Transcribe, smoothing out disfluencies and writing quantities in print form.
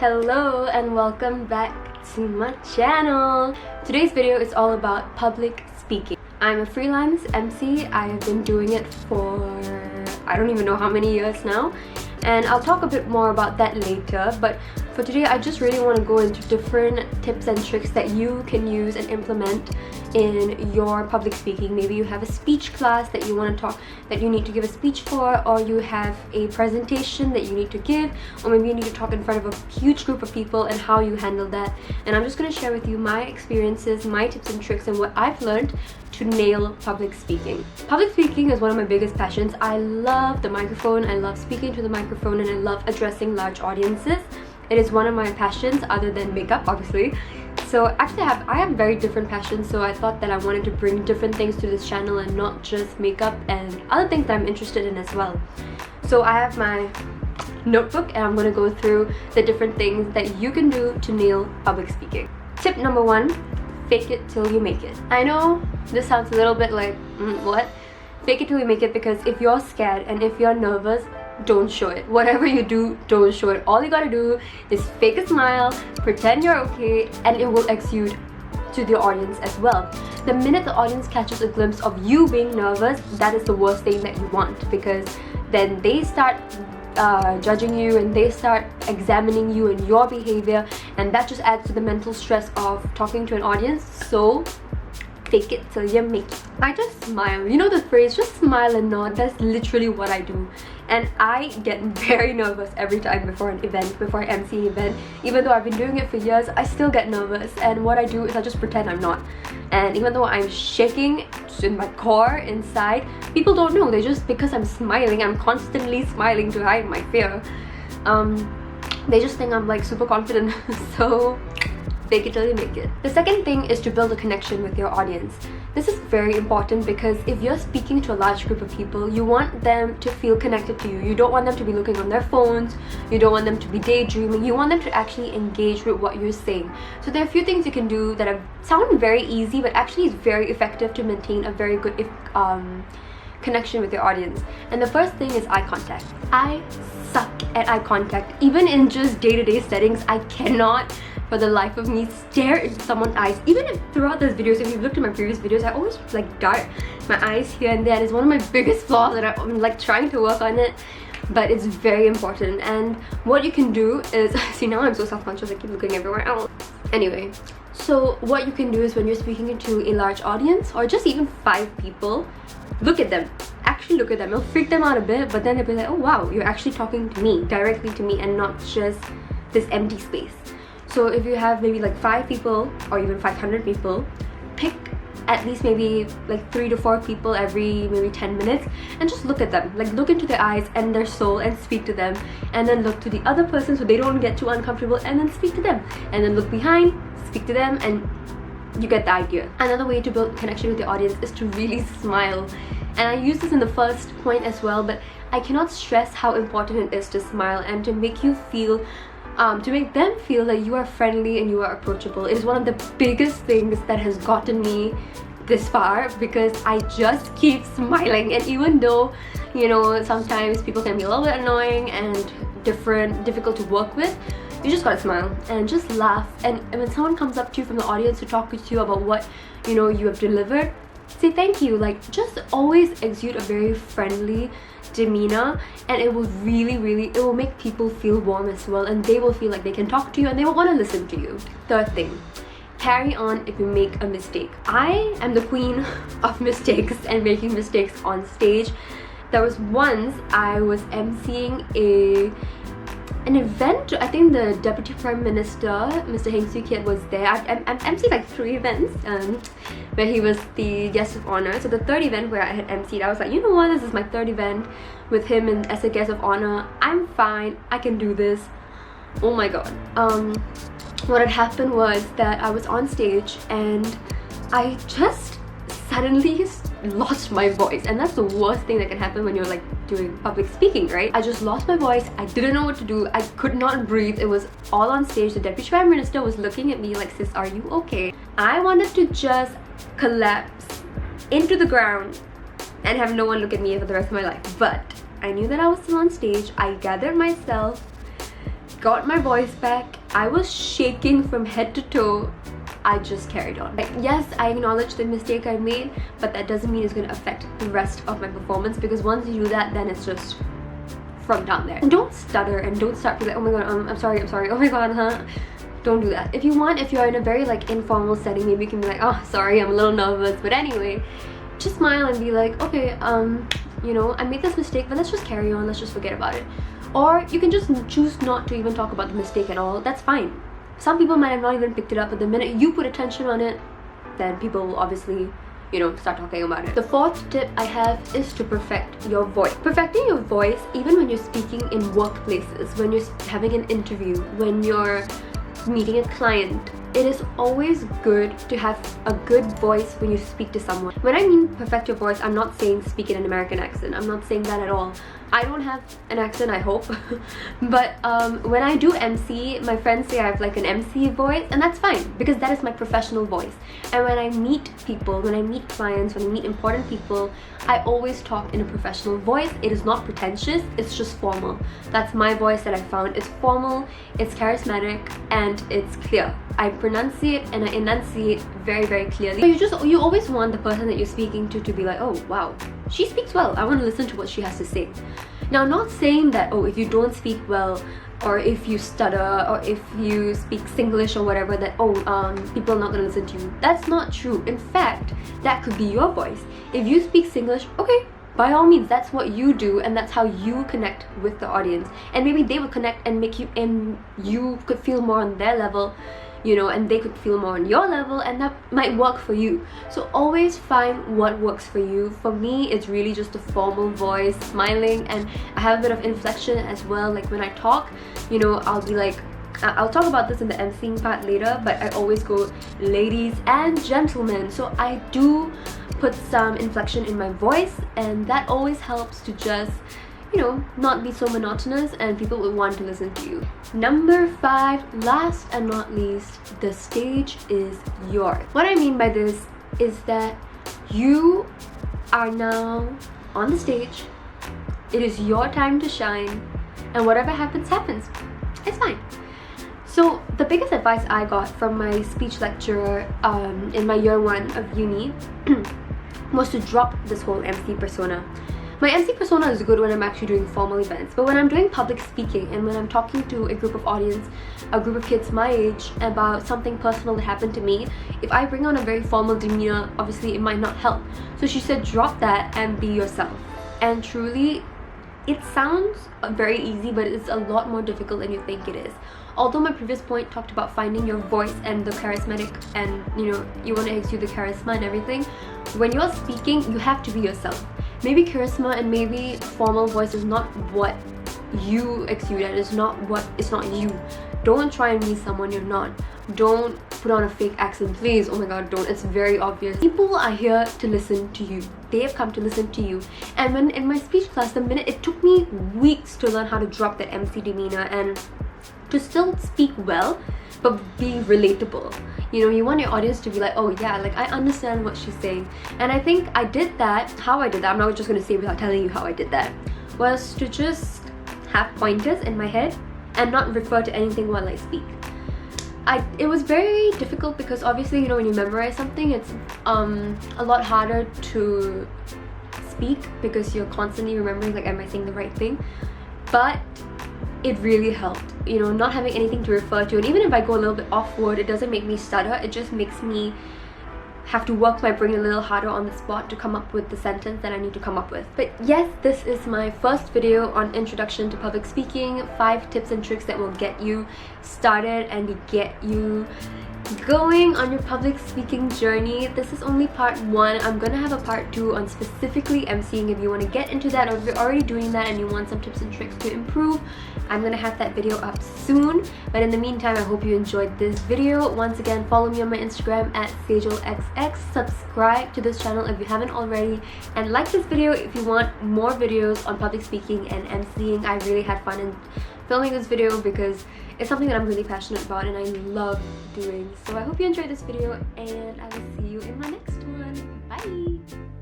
Hello and welcome back to my channel. Today's video is all about public speaking. I'm a freelance MC. I have been doing it for I don't even know how many years now, and I'll talk a bit more about that later. But for today, I just really want to go into different tips and tricks that you can use and implement in your public speaking. Maybe you have a speech class that you want to talk, that you need to give a speech for, or you have a presentation that you need to give, or maybe you need to talk in front of a huge group of people and how you handle that. And I'm just going to share with you my experiences, my tips and tricks, and what I've learned to nail public speaking. Public speaking is one of my biggest passions. I love the microphone, I love speaking to the microphone, and I love addressing large audiences. It is one of my passions other than makeup, obviously. So actually I have very different passions, so I thought that I wanted to bring different things to this channel and not just makeup and other things that I'm interested in as well. So I have my notebook and I'm going to go through the different things that you can do to nail public speaking. Tip number 1, fake it till you make it. I know this sounds a little bit like, what? Fake it till you make it, because if you're scared and if you're nervous, don't show it. Whatever you do, don't show it. All you gotta do is fake a smile, pretend you're okay, and it will exude to the audience as well. The minute the audience catches a glimpse of you being nervous, that is the worst thing that you want, because then they start judging you and they start examining you and your behavior, and that just adds to the mental stress of talking to an audience. So fake it till you make it. I just smile. You know the phrase, just smile and nod? That's literally what I do. And I get very nervous every time before an event, before I MC an event. Even though I've been doing it for years, I still get nervous. And what I do is I just pretend I'm not. And even though I'm shaking in my core inside, people don't know. They just, because I'm smiling, I'm constantly smiling to hide my fear. They just think I'm like super confident. So fake it till you make it. The second thing is to build a connection with your audience. This is very important, because if you're speaking to a large group of people, you want them to feel connected to you. You don't want them to be looking on their phones. You don't want them to be daydreaming. You want them to actually engage with what you're saying. So there are a few things you can do that sound very easy, but actually is very effective to maintain a very good connection with your audience. And the first thing is eye contact. I suck at eye contact. Even in just day-to-day settings, I cannot for the life of me stare into someone's eyes. Even if throughout those videos, if you've looked at my previous videos, I always like dart my eyes here and there. It's one of my biggest flaws, and I'm like trying to work on it, but it's very important. And what you can do is, see, now I'm so self-conscious, I keep looking everywhere else. Anyway, so what you can do is when you're speaking to a large audience, or just even 5 people, look at them. Actually look at them. It'll freak them out a bit, but then they'll be like, oh wow, you're actually talking to me, directly to me, and not just this empty space. So if you have maybe like 5 people or even 500 people, pick at least maybe like 3 to 4 people every maybe 10 minutes and just look at them. Like look into their eyes and their soul and speak to them, and then look to the other person so they don't get too uncomfortable, and then speak to them, and then look behind, speak to them, and you get the idea. Another way to build connection with the audience is to really smile. And I use this in the first point as well, but I cannot stress how important it is to smile and to make you feel to make them feel that you are friendly and you are approachable. It is one of the biggest things that has gotten me this far, because I just keep smiling. And even though, you know, sometimes people can be a little bit annoying and difficult to work with, you just gotta smile and just laugh. And when someone comes up to you from the audience to talk to you about what, you know, you have delivered, say thank you. Like, just always exude a very friendly demeanor, and it will it will make people feel warm as well, and they will feel like they can talk to you and they will want to listen to you. Third thing, carry on if you make a mistake. I am the queen of mistakes and making mistakes on stage. There was once I was emceeing an event. I think the Deputy Prime Minister, Mr. Heng Swee Keat, was there. I've emceed like 3 events where he was the guest of honor. So the 3rd event where I had emceed, I was like, you know what, this is my 3rd event with him as a guest of honor. I'm fine, I can do this. Oh my god. What had happened was that I was on stage and I just suddenly lost my voice, and that's the worst thing that can happen when you're like doing public speaking, right? I just lost my voice. I didn't know what to do. I could not breathe. It was all on stage. The Deputy Prime Minister was looking at me like, sis, are you okay? I wanted to just collapse into the ground and have no one look at me for the rest of my life, but I knew that I was still on stage. I gathered myself got my voice back. I was shaking from head to toe. I just carried on. Like, yes, I acknowledge the mistake I made, but that doesn't mean it's going to affect the rest of my performance, because once you do that, then it's just from down there. And don't stutter and don't start to be like, oh my god, I'm sorry, oh my god, huh? Don't do that. If you want, if you're in a very like informal setting, maybe you can be like, oh sorry, I'm a little nervous, but anyway, just smile and be like, okay, you know, I made this mistake, but let's just carry on, let's just forget about it. Or you can just choose not to even talk about the mistake at all. That's fine. Some people might have not even picked it up, but the minute you put attention on it, then people will obviously, you know, start talking about it. The fourth tip I have is to perfect your voice. Perfecting your voice, even when you're speaking in workplaces, when you're having an interview, when you're meeting a client, it is always good to have a good voice when you speak to someone. When I mean perfect your voice, I'm not saying speak in an American accent. I'm not saying that at all. I don't have an accent, I hope. But when I do MC, my friends say I have like an MC voice, and that's fine because that is my professional voice. And when I meet people, when I meet clients, when I meet important people, I always talk in a professional voice. It is not pretentious, it's just formal. That's my voice that I found. It's formal, it's charismatic, and it's clear. I pronunciate and I enunciate very, very clearly. So you always want the person that you're speaking to be like, oh wow, she speaks well, I want to listen to what she has to say. Now, not saying that, oh, if you don't speak well, or if you stutter, or if you speak Singlish or whatever, that, oh, people are not going to listen to you. That's not true. In fact, that could be your voice. If you speak Singlish, okay, by all means, that's what you do, and that's how you connect with the audience. And maybe they will connect and make you, and you could feel more on their level, you know, and they could feel more on your level, and that might work for you. So always find what works for you. For me, it's really just a formal voice, smiling, and I have a bit of inflection as well. Like when I talk, you know, I'll be like, I'll talk about this in the emceeing part later, but I always go ladies and gentlemen. So I do put some inflection in my voice, and that always helps to just, you know, not be so monotonous, and people will want to listen to you. Number 5, last and not least, the stage is yours. What I mean by this is that you are now on the stage. It is your time to shine, and whatever happens, happens. It's fine. So the biggest advice I got from my speech lecturer in my year 1 of uni was to drop this whole MC persona. My MC persona is good when I'm actually doing formal events, but when I'm doing public speaking and when I'm talking to a group of audience, a group of kids my age, about something personal that happened to me, if I bring on a very formal demeanor, obviously it might not help. So she said drop that and be yourself. And truly, it sounds very easy, but it's a lot more difficult than you think it is. Although my previous point talked about finding your voice and the charismatic, and you know, you want to exude the charisma and everything, when you're speaking, you have to be yourself. Maybe charisma and maybe formal voice is not what you exude at, it's not you. Don't try and be someone you're not. Don't put on a fake accent, please. Oh my god, don't. It's very obvious. People are here to listen to you. They have come to listen to you. And when in my speech class, it took me weeks to learn how to drop that MC demeanor and to still speak well, but be relatable. You know, you want your audience to be like, oh yeah, like I understand what she's saying. And I think I did that. How I did that, I'm not just going to say without telling you how I did that, was to just have pointers in my head and not refer to anything while I speak. It was very difficult because obviously, you know, when you memorize something, it's a lot harder to speak because you're constantly remembering, like, am I saying the right thing? But it really helped, you know, not having anything to refer to. And even if I go a little bit off word, it doesn't make me stutter. It just makes me have to work my brain a little harder on the spot to come up with the sentence that I need to come up with. But yes, this is my first video on introduction to public speaking, 5 tips and tricks that will get you started and get you going on your public speaking journey. This is only part 1. I'm gonna have a part 2 on specifically emceeing. If you want to get into that, or if you're already doing that and you want some tips and tricks to improve, I'm gonna have that video up soon. But in the meantime, I hope you enjoyed this video. Once again, follow me on my Instagram at SejolXX. Subscribe to this channel if you haven't already, and like this video if you want more videos on public speaking and emceeing. I really had fun in filming this video because it's something that I'm really passionate about and I love doing. So I hope you enjoyed this video, and I will see you in my next one. Bye!